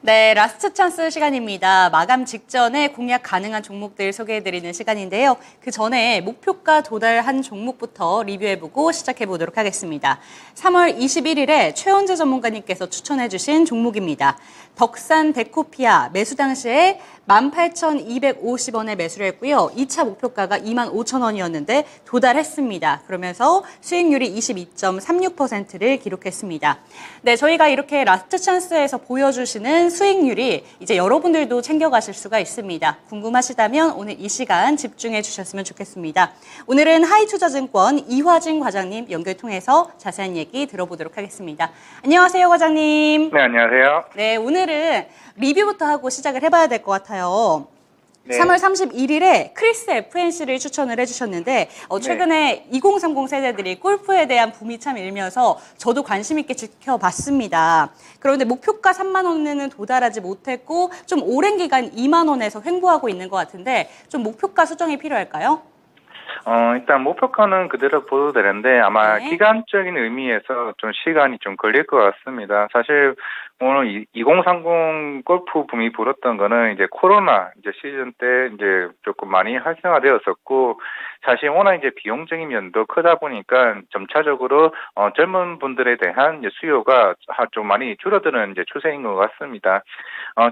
네, 라스트 찬스 시간입니다. 마감 직전에 공략 가능한 종목들 소개해드리는 시간인데요. 그 전에 목표가 도달한 종목부터 리뷰해보고 시작해보도록 하겠습니다. 3월 21일에 최원재 전문가님께서 추천해주신 종목입니다. 덕산 데코피아 매수 당시에 18,250원에 매수를 했고요. 2차 목표가가 25,000원이었는데 도달했습니다. 그러면서 수익률이 22.36%를 기록했습니다. 네, 저희가 이렇게 라스트 찬스에서 보여주시는 수익률이 이제 여러분들도 챙겨가실 수가 있습니다. 궁금하시다면 오늘 이 시간 집중해 주셨으면 좋겠습니다. 오늘은 하이투자증권 이화진 과장님 연결 통해서 자세한 얘기 들어보도록 하겠습니다. 안녕하세요, 과장님. 네, 안녕하세요. 네, 오늘은 리뷰부터 하고 시작을 해봐야 될 것 같아요. 네. 3월 31일에 크리스 FNC를 추천을 해주셨는데 최근에 2030 세대들이 골프에 대한 붐이 참 일면서 저도 관심 있게 지켜봤습니다. 그런데 목표가 3만 원에는 도달하지 못했고 좀 오랜 기간 2만 원에서 횡보하고 있는 것 같은데 좀 목표가 수정이 필요할까요? 일단 목표가는 그대로 보도 되는데 아마 네. 기간적인 의미에서 좀 시간이 좀 걸릴 것 같습니다. 사실 오늘 2030 골프 붐이 불었던 거는 이제 코로나 이제 시즌 때 이제 조금 많이 활성화되었었고 사실 워낙 이제 비용적인 면도 크다 보니까 점차적으로 젊은 분들에 대한 이제 수요가 좀 많이 줄어드는 이제 추세인 것 같습니다.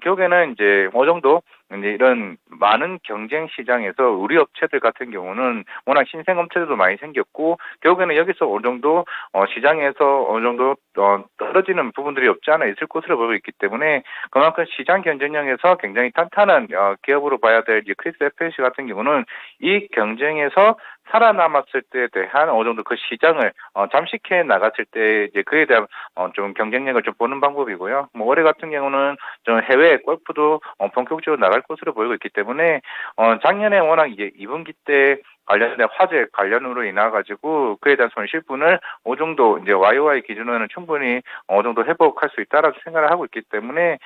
결국에는 이제 어느 정도 이제 이런 많은 경쟁 시장에서 우리 업체들 같은 경우는 워낙 신생 업체들도 많이 생겼고 결국에는 여기서 어느 정도 시장에서 어느 정도 떨어지는 부분들이 없지 않아 있을 것으로 보고 있기 때문에 그만큼 시장 경쟁력에서 굉장히 탄탄한 기업으로 봐야 될 이제 크리스 FNC 같은 경우는 이 경쟁에서 살아남았을 때에 대한 어느 정도 그 시장을 잠식해 나갔을 때 이제 그에 대한 좀 경쟁력을 좀 보는 방법이고요. 뭐 올해 같은 경우는 좀 해외 골프도 본격적으로 나갈 것으로 보이고 있기 때문에 작년에 워낙 이제 2분기 때 관련된 화재 관련으로 인해 가지고 그에 대한 손실분을 어느 정도 이제 YOY 기준으로는 충분히 어느 정도 회복할 수 있다라고 생각을 하고 있기 때문에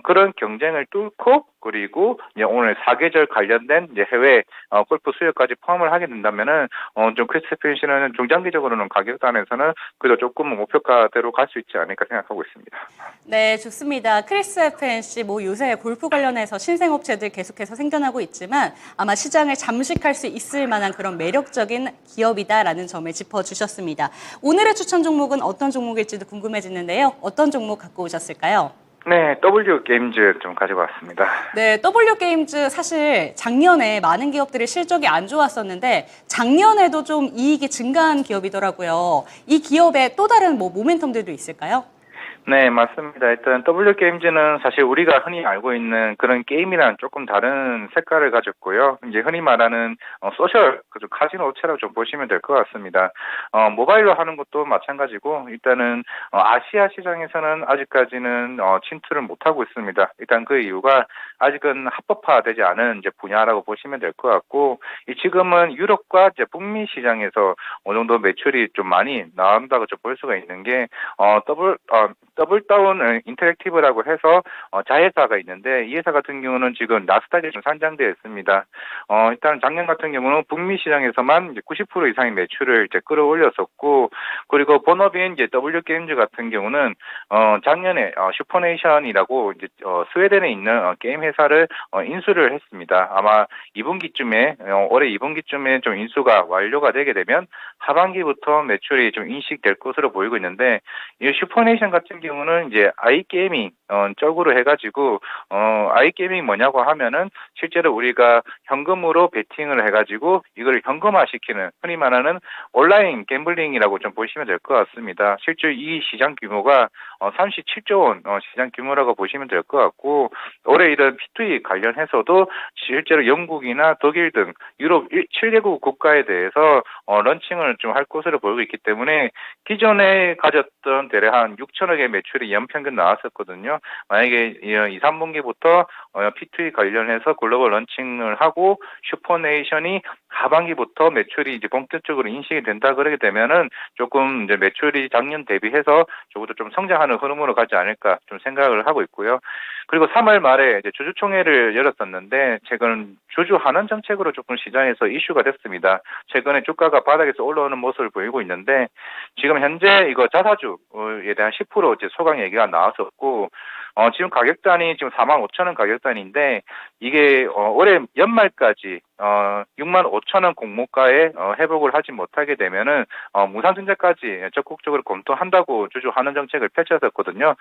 그런 경쟁을 뚫고 그리고 이제 오늘 사계절 관련된 이제 해외 골프 수요까지 포함을 하게 된다면은 좀 크리스 FNC는 중장기적으로는 가격 단에서는 그래도 조금 목표가대로 갈 수 있지 않을까 생각하고 있습니다. 네, 좋습니다. 크리스 FNC 뭐 요새 골프 관련해서 신생 업체들 계속해서 생겨나고 있지만 아마 시장을 잠식할 수 있을 만한 그런 매력적인 기업이다라는 점을 짚어주셨습니다. 오늘의 추천 종목은 어떤 종목일지도 궁금해지는데요. 어떤 종목 갖고 오셨을까요? 네, W 게임즈 좀 가지고 왔습니다. 네, W게임즈 사실 작년에 많은 기업들이 실적이 안 좋았었는데 작년에도 좀 이익이 증가한 기업이더라고요. 이 기업에 또 다른 뭐 모멘텀들도 있을까요? 네, 맞습니다. 일단 W 게임즈는 사실 우리가 흔히 알고 있는 그런 게임이랑 조금 다른 색깔을 가졌고요. 이제 흔히 말하는 소셜 카지노 업체라고 좀 보시면 될 것 같습니다. 모바일로 하는 것도 마찬가지고 일단은 아시아 시장에서는 아직까지는 침투를 못 하고 있습니다. 일단 그 이유가 아직은 합법화되지 않은 이제 분야라고 보시면 될 것 같고 지금은 유럽과 이제 북미 시장에서 어느 정도 매출이 좀 많이 나온다고 좀 볼 수가 있는 게 더블다운 인터랙티브라고 해서 자회사가 있는데 이 회사 같은 경우는 지금 나스닥에 좀 상장되어 있습니다. 일단 작년 같은 경우는 북미 시장에서만 이제 90% 이상의 매출을 이제 끌어올렸었고 그리고 본업인 이제 W 게임즈 같은 경우는 작년에 슈퍼네이션이라고 이제 스웨덴에 있는 게임 회사를 인수를 했습니다. 아마 2분기쯤에 올해 2분기쯤에 좀 인수가 완료가 되게 되면 하반기부터 매출이 좀 인식될 것으로 보이고 있는데 이 슈퍼네이션 같은 경우는 이제 아이게이밍 쪽으로 해가지고 아이게이밍 뭐냐고 하면은 실제로 우리가 현금으로 베팅을 해가지고 이걸 현금화시키는 흔히 말하는 온라인 갬블링이라고 좀 보시면 될 것 같습니다. 실제 이 시장 규모가 37조 원 시장 규모라고 보시면 될 것 같고 올해 이런 P2E 관련해서도 실제로 영국이나 독일 등 유럽 7개국 국가에 대해서 런칭을 좀 할 것으로 보이고 있기 때문에 기존에 가졌던 대략 한 6천억의 매출이 연평균 나왔었거든요. 만약에 2, 3분기부터 P2E 관련해서 글로벌 런칭을 하고 슈퍼네이션이 하반기부터 매출이 이제 본격적으로 인식이 된다 그러게 되면은 조금 이제 매출이 작년 대비해서 적어도 좀 성장하는 흐름으로 가지 않을까 좀 생각을 하고 있고요. 그리고 3월 말에 이제 주주총회를 열었었는데 최근 주주 환원 정책으로 조금 시장에서 이슈가 됐습니다. 최근에 주가가 바닥에서 올라오는 모습을 보이고 있는데 지금 현재 이거 자사주에 대한 10% 이제 소강 얘기가 나왔었고 지금 가격단이 지금 45,000원 가격단인데 이게 올해 연말까지 65,000원 공모가에 회복을 하지 못하게 되면은 무상증자까지 적극적으로 검토한다고 주주환원 정책을 펼쳤었거든요.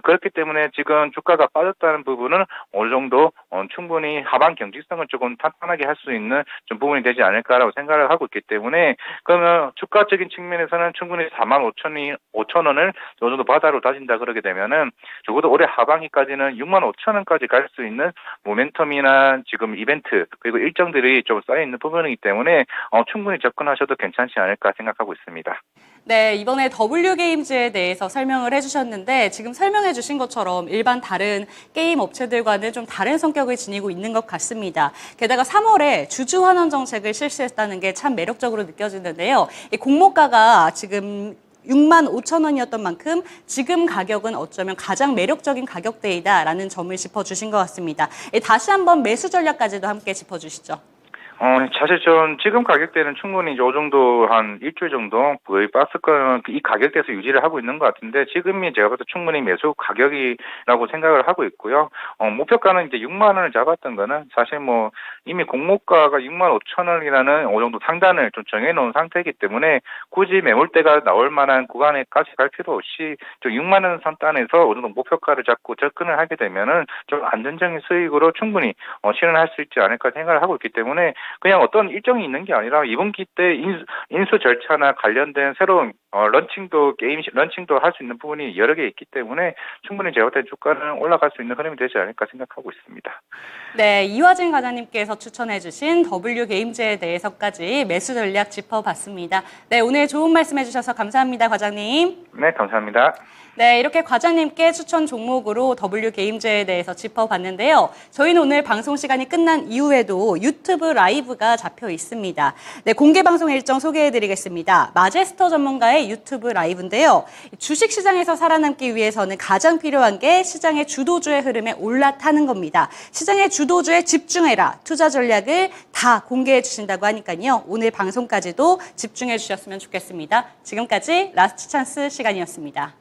그렇기 때문에 지금 주가가 빠졌다는 부분은 어느 정도 충분히 하방 경직성을 조금 탄탄하게 할 수 있는 좀 부분이 되지 않을까라고 생각을 하고 있기 때문에 그러면 주가적인 측면에서는 충분히 45,000원을 어느 정도 바다로 다진다 그러게 되면은 적어도 올해 하반기까지는 65,000원까지 갈 수 있는 모멘텀이나 지금 이벤트 그리고 일정들이 좀 쌓여 있는 부분이기 때문에 충분히 접근하셔도 괜찮지 않을까 생각하고 있습니다. 네, 이번에 W게임즈에 대해서 설명을 해주셨는데 지금 설명해 주신 것처럼 일반 다른 게임 업체들과는 좀 다른 성격을 지니고 있는 것 같습니다. 게다가 3월에 주주환원 정책을 실시했다는 게 참 매력적으로 느껴지는데요. 이 공모가가 지금 65,000원이었던 만큼 지금 가격은 어쩌면 가장 매력적인 가격대이다라는 점을 짚어주신 것 같습니다. 다시 한번 매수 전략까지도 함께 짚어주시죠. 사실 전 지금 가격대는 충분히 이 정도 한 일주일 정도 거의 박스권 이 가격대에서 유지를 하고 있는 것 같은데 지금이 제가 봐도 충분히 매수 가격이라고 생각을 하고 있고요. 목표가는 이제 6만 원을 잡았던 거는 사실 뭐 이미 공모가가 65,000원이라는 어느 정도 상단을 좀 정해놓은 상태이기 때문에 굳이 매물대가 나올 만한 구간에까지 갈 필요 없이 좀 6만 원 선단에서 어느 정도 목표가를 잡고 접근을 하게 되면은 좀 안정적인 수익으로 충분히 실현할 수 있지 않을까 생각을 하고 있기 때문에 그냥 어떤 일정이 있는 게 아니라 이번 기 때 인수 절차나 관련된 새로운 게임 런칭도 할 수 있는 부분이 여러 개 있기 때문에 충분히 제가 볼 때 주가는 올라갈 수 있는 흐름이 되지 않을까 생각하고 있습니다. 네, 이화진 과장님께서 추천해주신 W게임즈에 대해서까지 매수 전략 짚어봤습니다. 네, 오늘 좋은 말씀 해주셔서 감사합니다, 과장님. 네, 감사합니다. 네, 이렇게 과장님께 추천 종목으로 W게임즈에 대해서 짚어봤는데요. 저희는 오늘 방송 시간이 끝난 이후에도 유튜브 라이브가 잡혀 있습니다. 네, 공개 방송 일정 소개해드리겠습니다. 마제스터 전문가의 유튜브 라이브인데요. 주식시장에서 살아남기 위해서는 가장 필요한 게 시장의 주도주의 흐름에 올라타는 겁니다. 시장의 주도주에 집중해라. 투자 전략을 다 공개해 주신다고 하니까요. 오늘 방송까지도 집중해 주셨으면 좋겠습니다. 지금까지 라스트 찬스 시간이었습니다.